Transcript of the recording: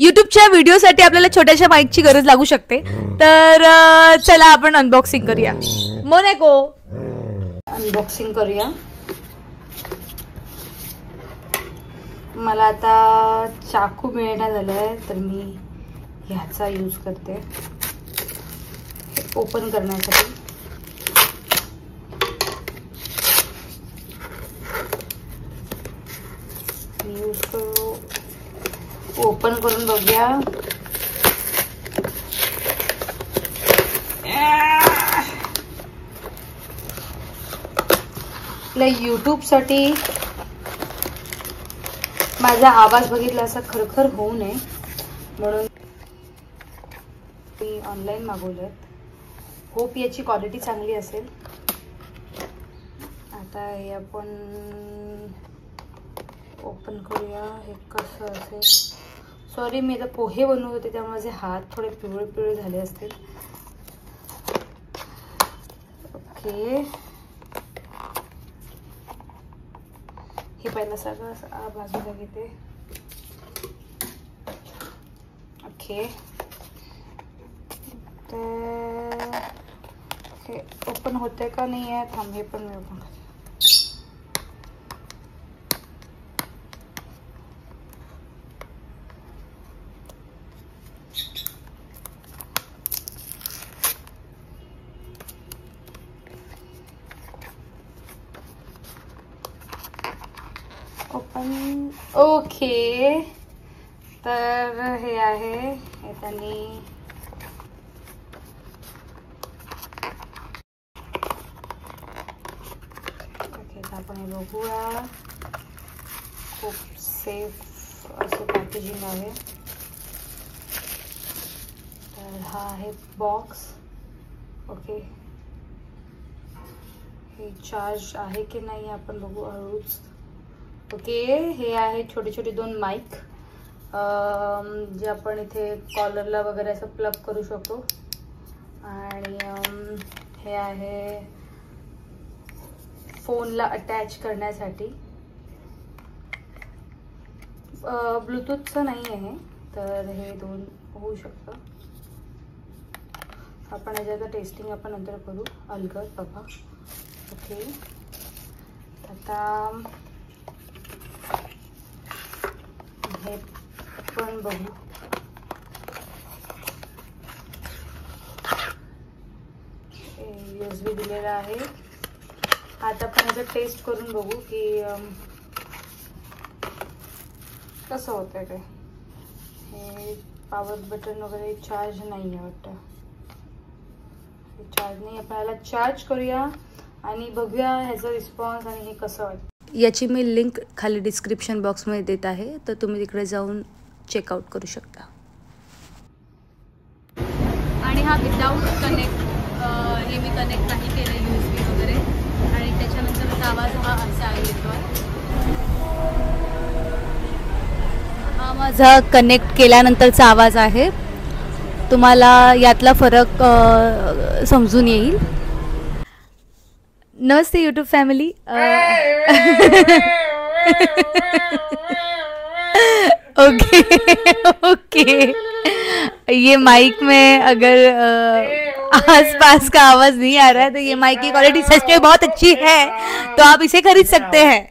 यूट्यूबच्या व्हिडिओसाठी आपल्याला छोट्याशा माईकची गरज लागू शकते. तर चला आपण अनबॉक्सिंग करूया. मोनेको अनबॉक्सिंग करूया. मला आता चाकू मिळेना झालाय तर मी ह्याचा यूज करते ओपन करण्यासाठी. यूज करू, ओपन करून बघूया. आपल्या YouTube साठी माझा आवाज बघितला असा खरखर होऊ नये म्हणून मी ऑनलाईन मागवलेत. होप याची क्वालिटी चांगली असेल. आता हे आपण ओपन करूया. हे कसं असेल. सॉरी मी आता पोहे बनवत होते त्यामुळे माझे हात थोडे पिवळे पिवळे झाले असतील. ओके, हे पहिलं सगळं बाजूला घेते. ओके, तर हे ओपन होते का नाही आहे. थांब, हे पण मी ओपन करते. ओपन. ओके, तर हे आहे. हे त्यांनी आपण हे बघूया. खूप सेफ असं पॅकेजिंग आहे. तर हा आहे बॉक्स. ओके, हे चार्ज आहे की नाही आपण बघू हळूच. ओके, हे आहे छोटे छोटे 2 माईक जे आपण इथे कॉलरला वगैरे असं प्लग करू शकतो. आणि हे आहे फोनला अटॅच करण्यासाठी. ब्लूटूथचं नाही आहे तर हे 2 होऊ शकतं. आपण याच्यात टेस्टिंग आपण नंतर करू अलगद बाबा. ओके, आता हे पण बघू. USB दिलेला आहे. आता आपण याचं टेस्ट करून बघू की कसं होतंय ते. हे पॉवर बटन वगैरे चार्ज नाही आहे वाटतं. चार्ज नाही. आपण याला चार्ज करूया आणि बघूया ह्याचा रिस्पॉन्स आणि हे कसं वाटतं. याची मी लिंक खाली डिस्क्रिप्शन बॉक्समध्ये देत आहे तर तुम्ही तिकडे जाऊन चेकआउट करू शकता. आणि हा विदाऊट कनेक्ट, हे मी कनेक्ट नाही केलं USB वगैरे. आणि त्याच्यानंतर आवाज हा असा येतोय. हा माझा कनेक्ट केल्यानंतरचा आवाज आहे. तुम्हाला यातला फरक समजून येईल. नमस्ते यूट्यूब फैमिली. ओके ओके, ये माइक में अगर आसपास का आवाज़ नहीं आ रहा है तो ये माइक की क्वालिटी सच में बहुत अच्छी है, तो आप इसे खरीद सकते हैं.